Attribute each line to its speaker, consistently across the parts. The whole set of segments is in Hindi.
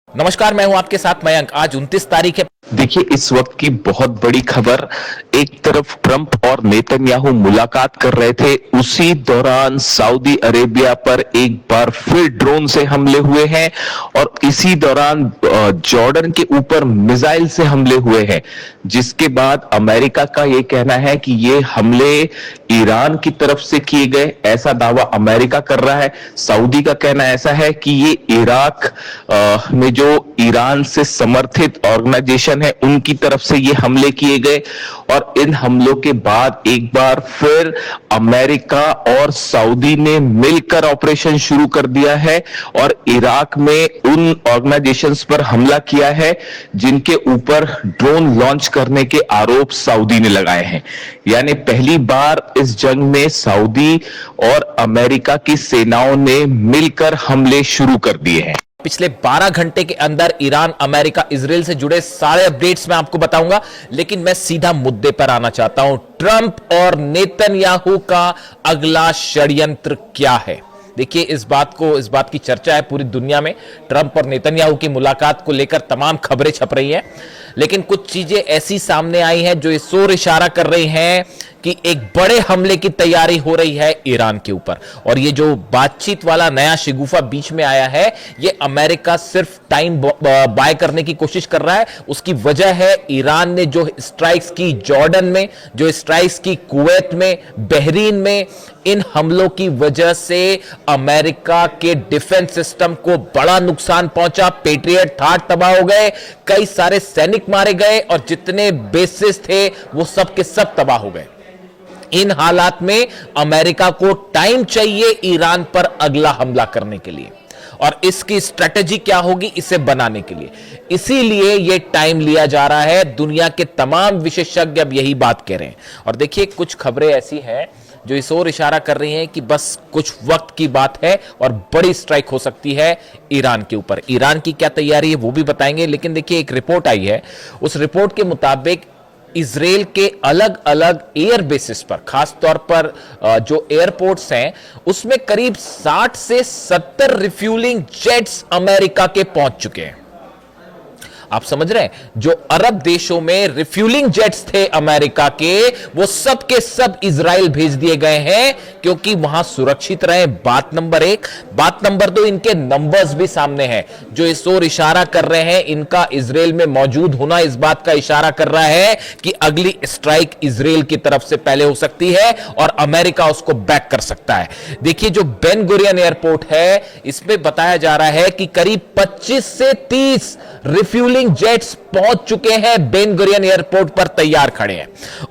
Speaker 1: नमस्कार, मैं हूं आपके साथ मयंक। आज 29 तारीख है।
Speaker 2: देखिए, इस वक्त की बहुत बड़ी खबर। एक तरफ ट्रंप और नेतन्याहू मुलाकात कर रहे थे, उसी दौरान सऊदी अरेबिया पर एक बार फिर ड्रोन से हमले हुए हैं और इसी दौरान जॉर्डन के ऊपर मिसाइल से हमले हुए हैं, जिसके बाद अमेरिका का यह कहना है कि ये हमले ईरान की तरफ से किए गए, ऐसा दावा अमेरिका कर रहा है। सऊदी का कहना ऐसा है कि ये इराक में जो ईरान से समर्थित ऑर्गेनाइजेशन है उनकी तरफ से ये हमले किए गए। और इन हमलों के बाद एक बार फिर अमेरिका और सऊदी ने मिलकर ऑपरेशन शुरू कर दिया है और इराक में उन ऑर्गेनाइजेशंस पर हमला किया है जिनके ऊपर ड्रोन लॉन्च करने के आरोप सऊदी ने लगाए हैं। यानी पहली बार इस जंग में सऊदी और अमेरिका की सेनाओं ने मिलकर हमले शुरू कर दिए हैं।
Speaker 1: पिछले 12 घंटे के अंदर ईरान, अमेरिका, इजराइल से जुड़े सारे अपडेट्स मैं आपको बताऊंगा, लेकिन मैं सीधा मुद्दे पर आना चाहता हूं। ट्रंप और नेतन्याहू का अगला षड्यंत्र क्या है? देखिए, इस बात की चर्चा है पूरी दुनिया में। ट्रंप और नेतन्याहू की मुलाकात को लेकर तमाम खबरें छप रही हैं, लेकिन कुछ चीजें ऐसी सामने आई हैं जो इस ओर इशारा कर रही हैं कि एक बड़े हमले की तैयारी हो रही है ईरान के ऊपर। और ये जो बातचीत वाला नया शिगुफा बीच में आया है, ये अमेरिका सिर्फ टाइम बाय करने की कोशिश कर रहा है। उसकी वजह है ईरान ने जो स्ट्राइक्स की जॉर्डन में, जो स्ट्राइक्स की कुवैत में, बहरीन में, इन हमलों की वजह से अमेरिका के डिफेंस सिस्टम को बड़ा नुकसान पहुंचा। पेट्रियट थाट तबाह हो गए, कई सारे सैनिक मारे गए और जितने बेसिस थे वो सब के सब तबाह हो गए। इन हालात में अमेरिका को टाइम चाहिए ईरान पर अगला हमला करने के लिए, और इसकी स्ट्रेटेजी क्या होगी इसे बनाने के लिए। इसीलिए यह टाइम लिया जा रहा है। दुनिया के तमाम विशेषज्ञ अब यही बात कह रहे हैं। और देखिए, कुछ खबरें ऐसी हैं जो इस ओर इशारा कर रही हैं कि बस कुछ वक्त की बात है और बड़ी स्ट्राइक हो सकती है ईरान के ऊपर। ईरान की क्या तैयारी है वो भी बताएंगे, लेकिन देखिए, एक रिपोर्ट आई है। उस रिपोर्ट के मुताबिक इजराइल के अलग अलग एयर बेसिस पर, खासतौर पर जो एयरपोर्ट्स हैं, उसमें करीब 60 से 70 रिफ्यूलिंग जेट्स अमेरिका के पहुंच चुके हैं। आप समझ रहे हैं? जो अरब देशों में रिफ्यूलिंग जेट्स थे अमेरिका के, वो सब के सब इजराइल भेज दिए गए हैं क्योंकि वहां सुरक्षित रहे। बात नंबर 1। बात नंबर 2, इनके नंबर्स भी सामने हैं जो इस ओर इशारा कर रहे हैं। इनका इजराइल में मौजूद होना इस बात का इशारा कर रहा है कि अगली स्ट्राइक इजराइल की तरफ से पहले हो सकती है और अमेरिका उसको बैक कर सकता है। देखिए, जो बेन गुरियन एयरपोर्ट है, इसमें बताया जा रहा है कि करीब 25 से 30 रिफ्यूलिंग जेट्स पहुंच चुके हैं, बेन गुरियन एयरपोर्ट पर तैयार खड़े हैं।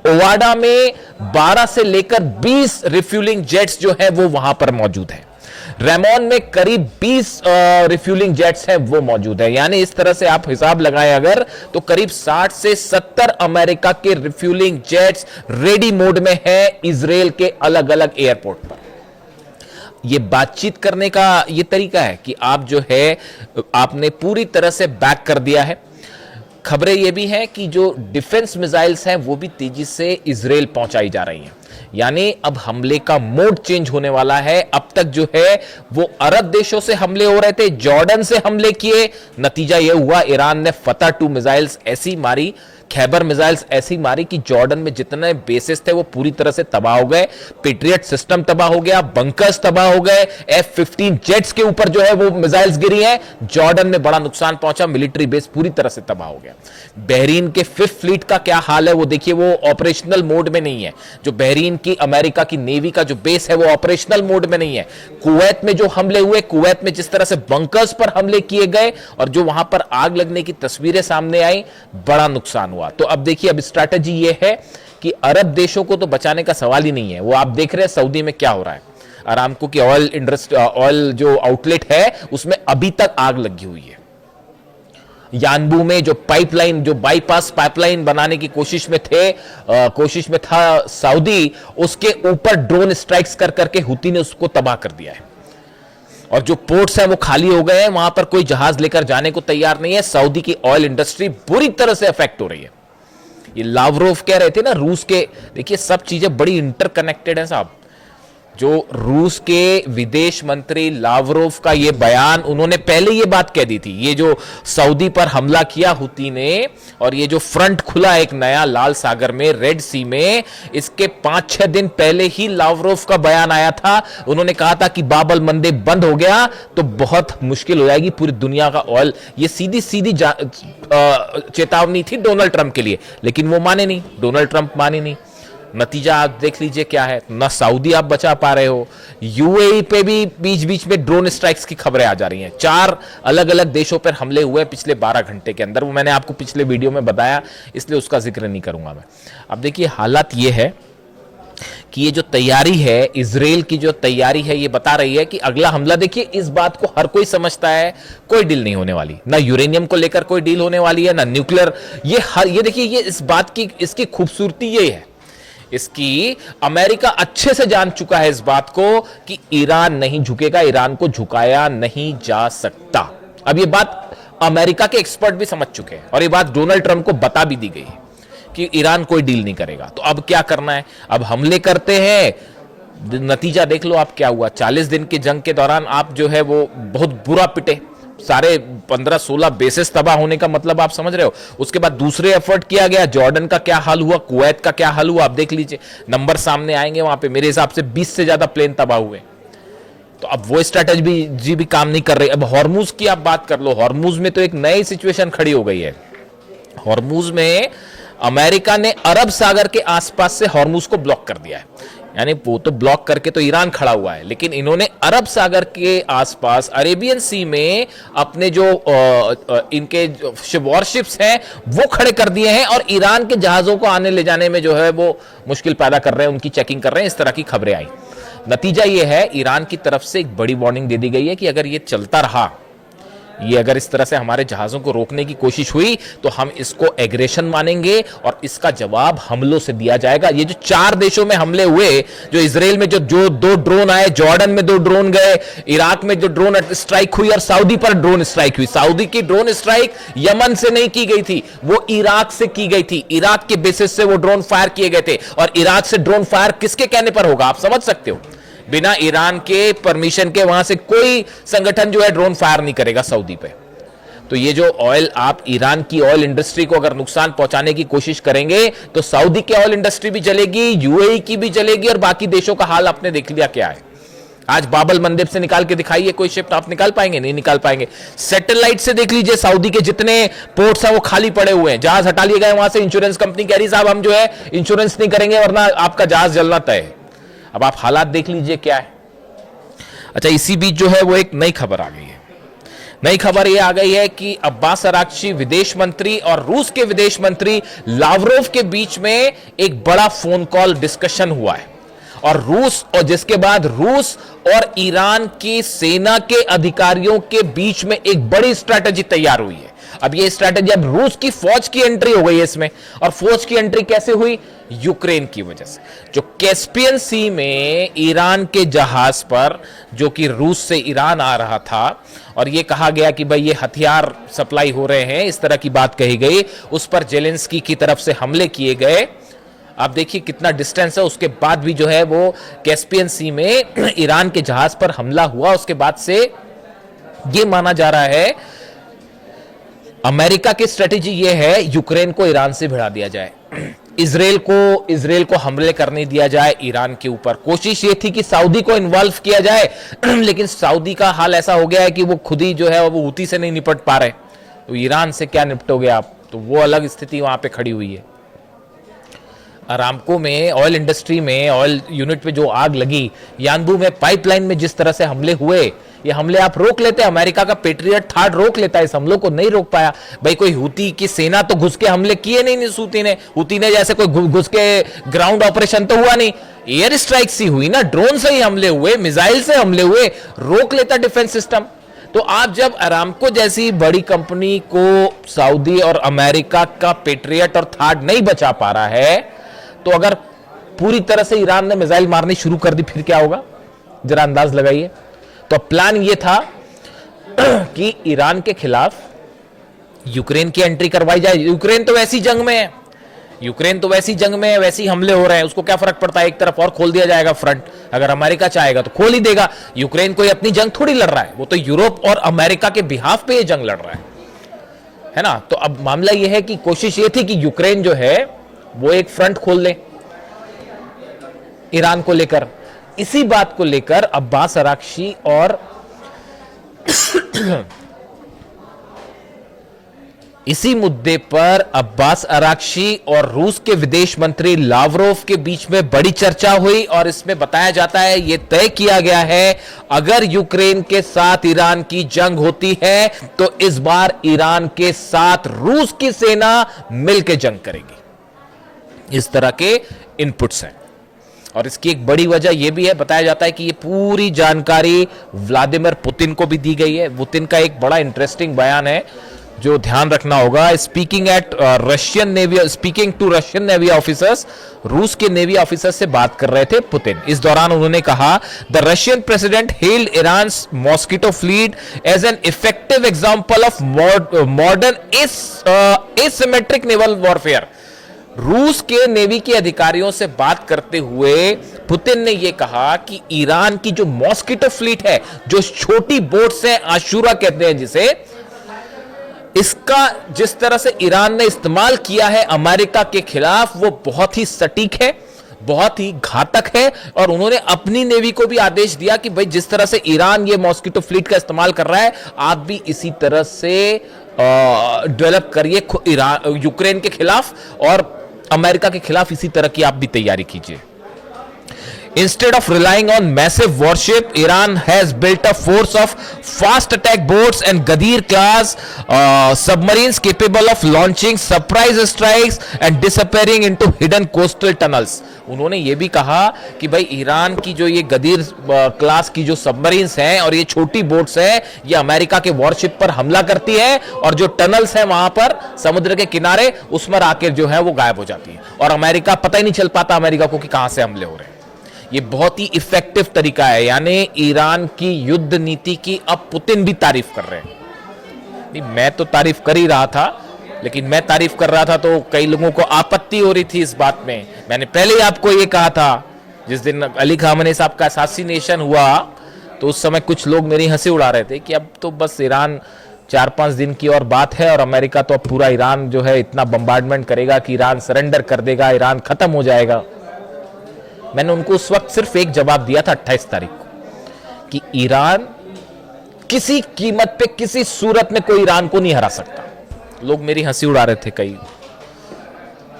Speaker 1: ओवाडा में 12 से लेकर 20 रिफ्यूलिंग जेट्स जो है वो वहां पर मौजूद है। रेमोन में करीब 20 रिफ्यूलिंग जेट्स हैं वो मौजूद है। यानी इस तरह से आप हिसाब लगाएं अगर, तो करीब 60 से 70 अमेरिका के रिफ्यूलिंग जेट्स रेडी मोड में है इजराइल के अलग अलग एयरपोर्ट पर। ये बातचीत करने का ये तरीका है कि आप जो है, आपने पूरी तरह से बैक कर दिया है। खबरें ये भी हैं कि जो डिफेंस मिसाइल्स हैं वो भी तेजी से इजराइल पहुंचाई जा रही हैं। यानी अब हमले का मोड चेंज होने वाला है। अब तक जो है वो अरब देशों से हमले हो रहे थे, जॉर्डन से हमले किए। नतीजा ये हुआ, ईरान ने फतह 2 मिसाइल्स ऐसी मारी, खैबर मिसाइल्स ऐसी मारी कि जॉर्डन में जितने बेसिस थे वो पूरी तरह से तबाह हो गए। पेट्रियट सिस्टम तबाह हो गया, बंकर्स तबाह हो गए, F-15 जेट्स के ऊपर जो है वो मिसाइल्स गिरी हैं। जॉर्डन में बड़ा नुकसान पहुंचा, मिलिट्री बेस पूरी तरह से तबाह हो गया। बहरीन के 5th फ्लीट का क्या हाल है वो देखिए, वो ऑपरेशनल मोड में नहीं है। जो बहरीन की अमेरिका की नेवी का जो बेस है वो ऑपरेशनल मोड में नहीं है। कुवैत में जो हमले हुए, कुवैत में जिस तरह से बंकर्स पर हमले किए गए और जो वहां पर आग लगने की तस्वीरें सामने आई, बड़ा नुकसान हुआ। तो अब देखिए, अब स्ट्रैटेजी ये है कि अरब देशों को तो बचाने का सवाल ही नहीं है। वो आप देख रहे हैं सऊदी में क्या हो रहा है। अरामको की ऑयल इंडस्ट्री, ऑयल जो आउटलेट है, उसमें अभी तक आग लगी हुई है। यानबू में जो पाइपलाइन, जो बाईपास पाइपलाइन बनाने की कोशिश में था सऊदी, उसके ऊपर ड्रोन स्ट्राइक्स कर करके हुती ने उसको तबाह कर दिया है। और जो पोर्ट्स हैं वो खाली हो गए हैं, वहां पर कोई जहाज लेकर जाने को तैयार नहीं है। सऊदी की ऑयल इंडस्ट्री बुरी तरह से अफेक्ट हो रही है। ये लावरोव कह रहे थे ना रूस के, देखिए सब चीजें बड़ी इंटरकनेक्टेड हैं साहब। जो रूस के विदेश मंत्री लावरोव का ये बयान, उन्होंने पहले ये बात कह दी थी, ये जो सऊदी पर हमला किया हुती ने और ये जो फ्रंट खुला एक नया लाल सागर में, रेड सी में, इसके 5-6 दिन पहले ही लावरोव का बयान आया था। उन्होंने कहा था कि बाब अल मंदेब बंद हो गया तो बहुत मुश्किल हो जाएगी पूरी दुनिया का ऑयल। ये सीधी सीधी चेतावनी थी डोनाल्ड ट्रंप के लिए, लेकिन वो माने नहीं, डोनाल्ड ट्रंप माने नहीं। नतीजा आप देख लीजिए क्या है, ना सऊदी आप बचा पा रहे हो, यूएई पे भी बीच बीच में ड्रोन स्ट्राइक्स की खबरें आ जा रही हैं। 4 अलग अलग देशों पर हमले हुए पिछले 12 घंटे के अंदर, वो मैंने आपको पिछले वीडियो में बताया, इसलिए उसका जिक्र नहीं करूंगा मैं। अब देखिए हालात ये है कि ये जो तैयारी है, इजराइल की जो तैयारी है, ये बता रही है कि अगला हमला, देखिए इस बात को हर कोई समझता है, कोई डील नहीं होने वाली, ना यूरेनियम को लेकर कोई डील होने वाली है, ना न्यूक्लियर। ये देखिए, ये इस बात की, इसकी खूबसूरती ये है, इसकी अमेरिका अच्छे से जान चुका है इस बात को कि ईरान नहीं झुकेगा, ईरान को झुकाया नहीं जा सकता। अब ये बात अमेरिका के एक्सपर्ट भी समझ चुके हैं और ये बात डोनाल्ड ट्रंप को बता भी दी गई है कि ईरान कोई डील नहीं करेगा। तो अब क्या करना है, अब हमले करते हैं। नतीजा देख लो आप क्या हुआ। 40 दिन की जंग के दौरान आप जो है वो बहुत बुरा पिटे, सारे 15-16 बेसिस तबाह होने का मतलब आप समझ रहे हो। उसके बाद दूसरे एफर्ट किया गया, जॉर्डन का क्या हाल हुआ, कुवैत का क्या हाल हुआ, आप देख लीजिए, नंबर सामने आएंगे वहां पे। मेरे हिसाब से 20 से ज्यादा प्लेन तबाह हुए। तो अब वो स्ट्रैटेजी भी काम नहीं कर रही। अब हॉर्मुज की आप बात कर लो, हॉर्मुज में तो एक नई सिचुएशन खड़ी हो गई है। हॉर्मुज में अमेरिका ने अरब सागर के आसपास से हॉर्मुज को ब्लॉक कर दिया है। यानी वो तो ब्लॉक करके तो ईरान खड़ा हुआ है, लेकिन इन्होंने अरब सागर के आसपास अरेबियन सी में अपने जो इनके वॉरशिप्स हैं वो खड़े कर दिए हैं और ईरान के जहाजों को आने ले जाने में जो है वो मुश्किल पैदा कर रहे हैं, उनकी चेकिंग कर रहे हैं। इस तरह की खबरें आई। नतीजा ये है, ईरान की तरफ से एक बड़ी वार्निंग दे दी गई है कि अगर ये चलता रहा, ये अगर इस तरह से हमारे जहाजों को रोकने की कोशिश हुई तो हम इसको एग्रेशन मानेंगे और इसका जवाब हमलों से दिया जाएगा। ये जो 4 देशों में हमले हुए, जो इजराइल में जो 2 ड्रोन आए, जॉर्डन में 2 ड्रोन गए, इराक में जो ड्रोन स्ट्राइक हुई और सऊदी पर ड्रोन स्ट्राइक हुई। सऊदी की ड्रोन स्ट्राइक यमन से नहीं की गई थी, वो इराक से की गई थी। इराक के बेसिस से वो ड्रोन फायर किए गए थे और इराक से ड्रोन फायर किसके कहने पर होगा, आप समझ सकते हो। बिना ईरान के परमिशन के वहां से कोई संगठन जो है ड्रोन फायर नहीं करेगा सऊदी पे। तो ये जो ऑयल, आप ईरान की ऑयल इंडस्ट्री को अगर नुकसान पहुंचाने की कोशिश करेंगे तो सऊदी की ऑयल इंडस्ट्री भी चलेगी, यूएई की भी चलेगी और बाकी देशों का हाल आपने देख लिया क्या है। आज बाब अल मंदेब से निकाल के दिखाइए कोई शिप, आप निकाल पाएंगे? नहीं निकाल पाएंगे। सैटेलाइट से देख लीजिए, सऊदी के जितने पोर्ट्स हैं वो खाली पड़े हुए हैं, जहाज हटा लिए गए। वहां से इंश्योरेंस कंपनी कह रही साहब हम जो है इंश्योरेंस नहीं करेंगे वरना आपका जहाज जलना तय है। अब आप हालात देख लीजिए क्या है। अच्छा, इसी बीच जो है वो एक नई खबर आ गई है। नई खबर ये आ गई है कि अब्बास अराक्ची विदेश मंत्री और रूस के विदेश मंत्री लावरोव के बीच में एक बड़ा फोन कॉल डिस्कशन हुआ है और जिसके बाद रूस और ईरान की सेना के अधिकारियों के बीच में एक बड़ी स्ट्रैटेजी तैयार हुई है। अब ये स्ट्रैटेजी, अब रूस की फौज की एंट्री हो गई है इसमें, और फौज की एंट्री कैसे हुई? यूक्रेन की वजह से। जो कैस्पियन सी में ईरान के जहाज पर, जो कि रूस से ईरान आ रहा था, और ये कहा गया कि भाई ये हथियार सप्लाई हो रहे हैं, इस तरह की बात कही गई, उस पर जेलेंस्की की तरफ से हमले किए गए। आप देखिए कितना डिस्टेंस है, उसके बाद भी जो है वो कैस्पियन सी में ईरान के जहाज पर हमला हुआ। उसके बाद से ये माना जा रहा है अमेरिका की स्ट्रेटेजी ये है यूक्रेन को ईरान से भिड़ा दिया जाए, इजराइल को हमले करने दिया जाए ईरान के ऊपर। कोशिश ये थी कि सऊदी को इन्वॉल्व किया जाए लेकिन सऊदी का हाल ऐसा हो गया है कि वो खुद ही जो है वो हुती से नहीं निपट पा रहे, तो ईरान से क्या निपटोगे आप, तो वो अलग स्थिति वहां पे खड़ी हुई है। अरामको में, ऑयल इंडस्ट्री में, ऑयल यूनिट पे जो आग लगी, यानबू में पाइपलाइन में जिस तरह से हमले हुए, ये हमले आप रोक लेते, अमेरिका का पेट्रियट थार्ड रोक लेता है, इस हमलों को नहीं रोक पाया। भाई कोई हुती की सेना तो घुस के हमले किए नहीं, हुती ने जैसे कोई घुस के ग्राउंड ऑपरेशन तो हुआ नहीं, एयर स्ट्राइक सी हुई ना, ड्रोन से ही हमले हुए, मिसाइल से हमले हुए, रोक लेता डिफेंस सिस्टम। तो आप जब अरामको जैसी बड़ी कंपनी को सऊदी और अमेरिका का पेट्रियट और थार्ड नहीं बचा पा रहा है, तो अगर पूरी तरह से ईरान ने मिसाइल मारनी शुरू कर दी फिर क्या होगा, जरा अंदाज लगाइए। तो प्लान यह था कि ईरान के खिलाफ यूक्रेन की एंट्री करवाई जाए। यूक्रेन तो वैसी जंग में है, यूक्रेन तो वैसी जंग में है, वैसी हमले हो रहे हैं, उसको क्या फर्क पड़ता है, एक तरफ और खोल दिया जाएगा फ्रंट। अगर अमेरिका चाहेगा तो खोल ही देगा। यूक्रेन कोई अपनी जंग थोड़ी लड़ रहा है, वो तो यूरोप और अमेरिका के बिहाफ पे ये जंग लड़ रहा है ना। तो अब मामला ये है कि कोशिश ये थी कि यूक्रेन जो है वो एक फ्रंट खोल ले ईरान को लेकर। इसी बात को लेकर अब्बास अराक्ची और इसी मुद्दे पर अब्बास अराक्ची और रूस के विदेश मंत्री लावरोव के बीच में बड़ी चर्चा हुई और इसमें बताया जाता है, यह तय किया गया है अगर यूक्रेन के साथ ईरान की जंग होती है तो इस बार ईरान के साथ रूस की सेना मिलकर जंग करेगी। इस तरह के इनपुट्स हैं और इसकी एक बड़ी वजह यह भी है, बताया जाता है कि ये पूरी जानकारी व्लादिमीर पुतिन को भी दी गई है। पुतिन का एक बड़ा इंटरेस्टिंग बयान है जो ध्यान रखना होगा। Speaking to Russian navy officers, रूस के नेवी ऑफिसर्स से बात कर रहे थे पुतिन। इस दौरान उन्होंने कहा, the Russian president held Iran's mosquito fleet as an effective example of modern asymmetric naval warfare. रूस के नेवी के अधिकारियों से बात करते हुए पुतिन ने यह कहा कि ईरान की जो मॉस्किटो फ्लीट है, जो छोटी बोट्स है, आशुरा कहते हैं जिसे, इसका जिस तरह से ईरान ने इस्तेमाल किया है अमेरिका के खिलाफ, वो बहुत ही सटीक है, बहुत ही घातक है। और उन्होंने अपनी नेवी को भी आदेश दिया कि भाई जिस तरह से ईरान ये मॉस्किटो फ्लीट का इस्तेमाल कर रहा है, आप भी इसी तरह से डेवलप करिए यूक्रेन के खिलाफ और अमेरिका के खिलाफ इसी तरह की आप भी तैयारी कीजिए। Instead of relying on massive warship, Iran has built a force of fast attack boats and Gadir class submarines capable of launching surprise strikes and disappearing into hidden coastal tunnels. उन्होंने ये भी कहा कि भाई ईरान की जो ये गदीर क्लास की जो सबमरीन्स हैं और ये छोटी बोट्स हैं, ये अमेरिका के वॉरशिप पर हमला करती है और जो टनल्स हैं वहां पर समुद्र के किनारे, उसमें आकर जो है वो गायब हो जाती है और अमेरिका पता ही नहीं चल पाता अमेरिका को कि कहां से हमले हो रहे हैं। ये बहुत ही इफेक्टिव तरीका है। यानी ईरान की युद्ध नीति की अब पुतिन भी तारीफ कर रहे हैं। नहीं, मैं तो तारीफ कर ही रहा था, लेकिन मैं तारीफ कर रहा था तो कई लोगों को आपत्ति हो रही थी इस बात में। मैंने पहले ही आपको ये कहा था, जिस दिन अली खामनेई साहब का असैसिनेशन हुआ तो उस समय कुछ लोग मेरी हंसी उड़ा रहे थे कि अब तो बस ईरान 4-5 दिन की और बात है और अमेरिका तो अब पूरा ईरान जो है इतना बम्बार्डमेंट करेगा कि ईरान सरेंडर कर देगा, ईरान खत्म हो जाएगा। मैंने उनको उस वक्त सिर्फ एक जवाब दिया था 28 तारीख को कि ईरान किसी कीमत पे, किसी सूरत में कोई ईरान को नहीं हरा सकता। लोग मेरी हंसी उड़ा रहे थे कई।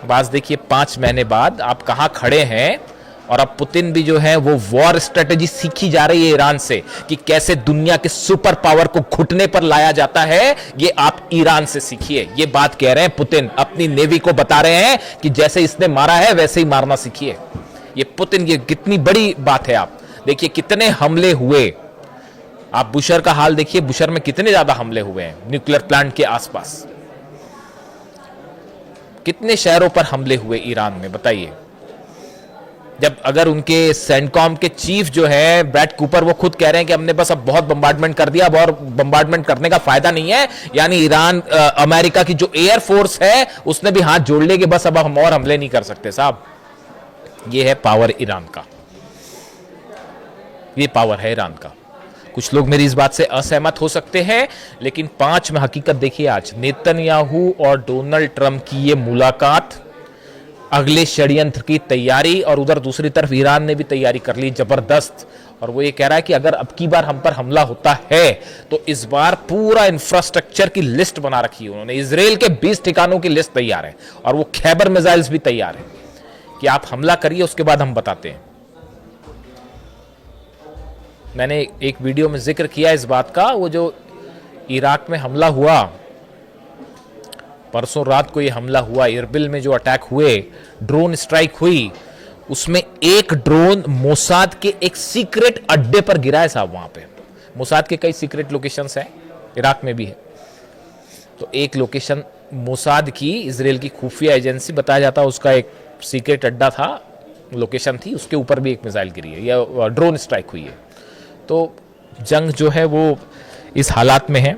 Speaker 1: बात देखिए 5 महीने बाद आप कहां खड़े हैं और अब पुतिन भी जो है वो वॉर स्ट्रेटेजी सीखी जा रही है ईरान से कि कैसे दुनिया के सुपर पावर को घुटने पर लाया जाता है। ये आप ईरान से सीखिए, ये बात कह रहे हैं पुतिन, अपनी नेवी को बता रहे हैं कि जैसे इसने मारा है वैसे ही मारना सीखिए। ये पुतिन, ये कितनी बड़ी बात है। आप देखिए कितने हमले हुए, आप बुशर का हाल देखिए, बुशर में कितने ज्यादा हमले हुए हैं न्यूक्लियर प्लांट के आसपास, कितने शहरों पर हमले हुए ईरान में, बताइए। जब अगर उनके सेंटकॉम के चीफ जो है ब्रैड कूपर, वो खुद कह रहे हैं कि हमने बस अब बहुत बम्बार्डमेंट कर दिया, अब और बम्बार्डमेंट करने का फायदा नहीं है। यानी ईरान, अमेरिका की जो एयर फोर्स है उसने भी हाथ जोड़ लिए कि बस अब हम और हमले नहीं कर सकते साहब। ये है पावर ईरान का, ये पावर है ईरान का। कुछ लोग मेरी इस बात से असहमत हो सकते हैं, लेकिन 5 में हकीकत देखिए। आज नेतन्याहू और डोनाल्ड ट्रंप की ये मुलाकात, अगले षड्यंत्र की तैयारी, और उधर दूसरी तरफ ईरान ने भी तैयारी कर ली जबरदस्त। और वो ये कह रहा है कि अगर अब की बार हम पर हमला होता है तो इस बार पूरा इंफ्रास्ट्रक्चर की लिस्ट बना रखी है उन्होंने। इजराइल के 20 ठिकानों की लिस्ट तैयार है और वो खैबर मिसाइल्स भी तैयार है कि आप हमला करिए, उसके बाद हम बताते हैं। मैंने एक वीडियो में जिक्र किया इस बात का, वो जो इराक में हमला हुआ, परसों रात को ये हमला हुआ, इरबिल में जो अटैक हुए, ड्रोन स्ट्राइक हुई, उसमें एक ड्रोन मोसाद के एक सीक्रेट अड्डे पर गिरा है साहब। वहां पे मोसाद के कई सीक्रेट लोकेशंस हैं, इराक में भी है। तो एक लोकेशन मोसाद की, इजराइल की खुफिया एजेंसी बताया जाता है, उसका एक सीक्रेट अड्डा था, लोकेशन थी, उसके ऊपर भी एक मिसाइल गिरी है या ड्रोन स्ट्राइक हुई है। तो जंग जो है वो इस हालात में है।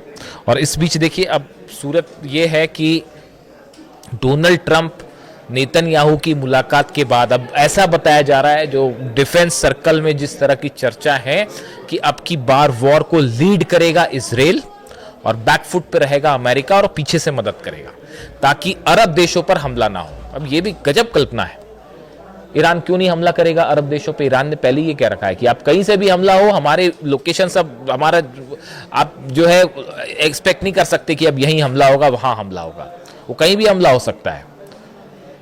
Speaker 1: और इस बीच देखिए अब सूरत ये है कि डोनाल्ड ट्रंप नेतन्याहू की मुलाकात के बाद अब ऐसा बताया जा रहा है, जो डिफेंस सर्कल में जिस तरह की चर्चा है, कि अब की बार वॉर को लीड करेगा इजराइल और बैकफुट पे रहेगा अमेरिका और पीछे से मदद करेगा ताकि अरब देशों पर हमला ना हो। अब ये भी गजब कल्पना है। ईरान क्यों नहीं हमला करेगा अरब देशों पे? ईरान ने पहले ये कह रखा है कि आप कहीं से भी हमला हो, हमारे लोकेशन सब हमारा, आप जो है एक्सपेक्ट नहीं कर सकते कि अब यहीं हमला होगा, वहां हमला होगा। वो कहीं भी हमला हो सकता है।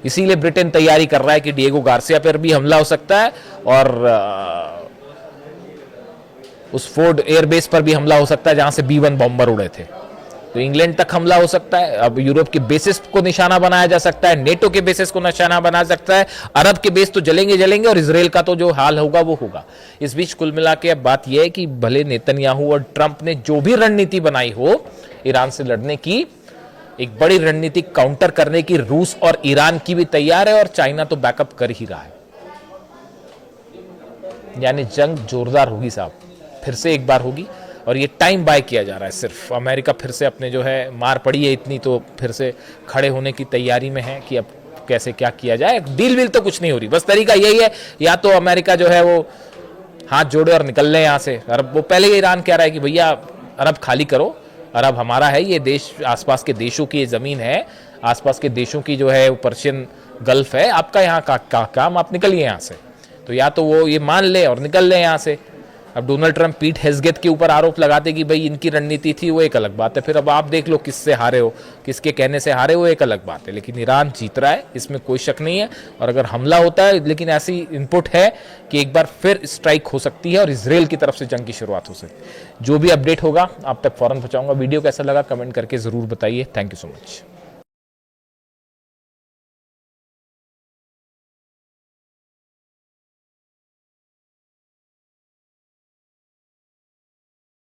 Speaker 1: इसीलिए ब्रिटेन तैयारी कर रहा है कि डिएगो गार्सिया पर भी हमला हो सकता है और उस फोर्ड एयरबेस पर भी हमला हो सकता है जहां से B-1 बॉम्बर उड़े थे। तो इंग्लैंड तक हमला हो सकता है। अब यूरोप के बेसिस को निशाना बनाया जा सकता है, नेटो के बेसिस को निशाना बना सकता है, अरब के बेस तो जलेंगे और इजराइल का तो जो हाल होगा वो होगा। इस बीच कुल मिला के अब बात यह है कि भले नेतन्याहू और ट्रंप ने जो भी रणनीति बनाई हो ईरान से लड़ने की, एक बड़ी रणनीति काउंटर करने की रूस और ईरान की भी तैयार है और चाइना तो बैकअप कर ही रहा है। यानी जंग जोरदार होगी साहब, फिर से एक बार होगी और ये टाइम बाय किया जा रहा है। सिर्फ अमेरिका फिर से अपने जो है मार पड़ी है इतनी, तो फिर से खड़े होने की तैयारी में है कि अब कैसे क्या किया जाए। डील विल तो कुछ नहीं हो रही, बस तरीका यही है, या तो अमेरिका जो है वो हाथ जोड़े और निकल ले यहाँ से। अरब, वो पहले ही ईरान कह रहा है कि भैया अरब खाली करो, अरब हमारा है, ये देश आसपास के देशों की ये ज़मीन है, आसपास के देशों की जो है वो पर्शियन गल्फ है, आपका यहाँ का काम, आप निकलिए यहाँ से। तो या तो वो ये मान ले और निकल ले यहाँ से। अब डोनाल्ड ट्रंप पीट हेग्सेथ के ऊपर आरोप लगाते कि भाई इनकी रणनीति थी, वो एक अलग बात है। फिर अब आप देख लो किससे हारे हो, किसके कहने से हारे हो, एक अलग बात है। लेकिन ईरान जीत रहा है, इसमें कोई शक नहीं है। और अगर हमला होता है, लेकिन ऐसी इनपुट है कि एक बार फिर स्ट्राइक हो सकती है और इजराइल की तरफ से जंग की शुरुआत हो सकती है। जो भी अपडेट होगा आप तक फौरन पहुंचाऊंगा। वीडियो कैसा लगा कमेंट करके जरूर बताइए। Thank you so much.